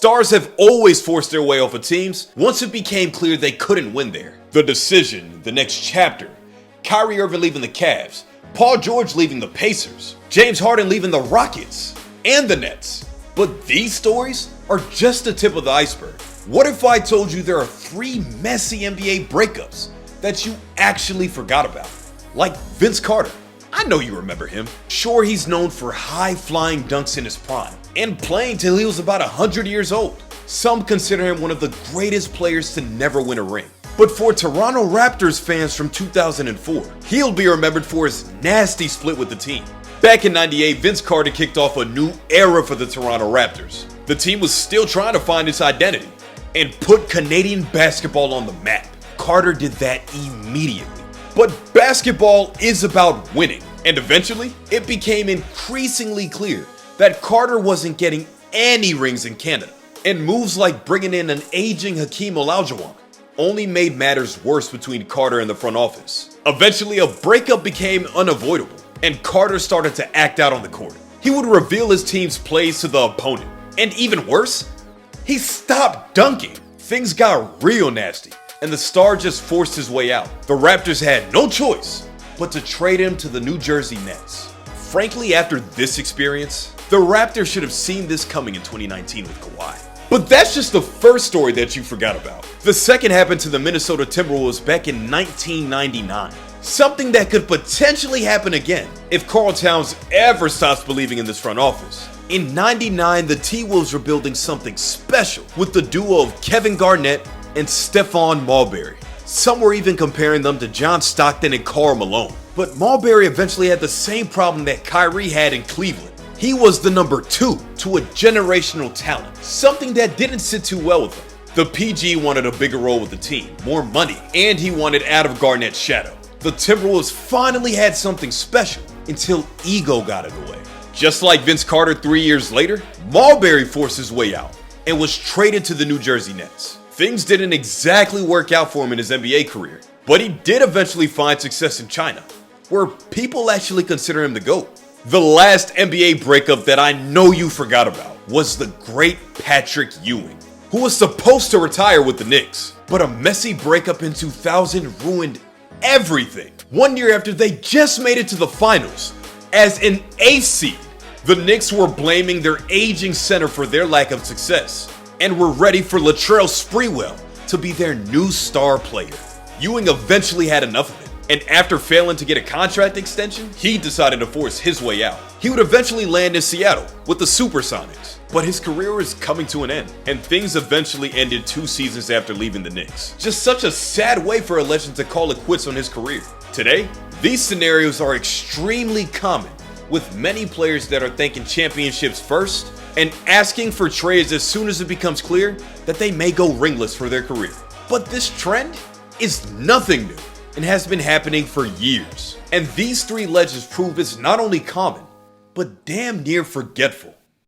Stars have always forced their way off of teams once it became clear they couldn't win there. The Decision, The Next Chapter, Kyrie Irving leaving the Cavs, Paul George leaving the Pacers, James Harden leaving the Rockets, and the Nets. But these stories are just the tip of the iceberg. What if I told you there are 3 messy NBA breakups that you actually forgot about? Like Vince Carter. I know you remember him. Sure, he's known for high-flying dunks in his prime and playing till he was about 100 years old. Some consider him one of the greatest players to never win a ring. But for Toronto Raptors fans from 2004, he'll be remembered for his nasty split with the team. Back in '98, Vince Carter kicked off a new era for the Toronto Raptors. The team was still trying to find its identity and put Canadian basketball on the map. Carter did that immediately. But basketball is about winning, and eventually, it became increasingly clear that Carter wasn't getting any rings in Canada. And moves like bringing in an aging Hakeem Olajuwon only made matters worse between Carter and the front office. Eventually, a breakup became unavoidable, and Carter started to act out on the court. He would reveal his team's plays to the opponent, and even worse, he stopped dunking. Things got real nasty, and the star just forced his way out. The Raptors had no choice but to trade him to the New Jersey Nets. Frankly, after this experience, the Raptors should have seen this coming in 2019 with Kawhi. But that's just the first story that you forgot about. The second happened to the Minnesota Timberwolves back in 1999. Something that could potentially happen again if Karl Towns ever stops believing in this front office. In '99, the T-Wolves were building something special with the duo of Kevin Garnett and Stephon Marbury. Some were even comparing them to John Stockton and Karl Malone. But Marbury eventually had the same problem that Kyrie had in Cleveland. He was the number 2 to a generational talent, something that didn't sit too well with him. The PG wanted a bigger role with the team, more money, and he wanted out of Garnett's shadow. The Timberwolves finally had something special until ego got in the way. Just like Vince Carter 3 years later, Marbury forced his way out and was traded to the New Jersey Nets. Things didn't exactly work out for him in his NBA career, but he did eventually find success in China, where people actually consider him the GOAT. The last NBA breakup that I know you forgot about was the great Patrick Ewing, who was supposed to retire with the Knicks, but a messy breakup in 2000 ruined everything. 1 year after they just made it to the finals as an 8th seed, the Knicks were blaming their aging center for their lack of success and were ready for Latrell Sprewell to be their new star player. Ewing eventually had enough of it, and after failing to get a contract extension, he decided to force his way out. He would eventually land in Seattle with the Supersonics, but his career was coming to an end, and things eventually ended 2 seasons after leaving the Knicks. Just such a sad way for a legend to call it quits on his career. Today, these scenarios are extremely common, with many players that are thinking championships first and asking for trades as soon as it becomes clear that they may go ringless for their career. But this trend is nothing new and has been happening for years. And these 3 legends prove it's not only common, but damn near forgetful.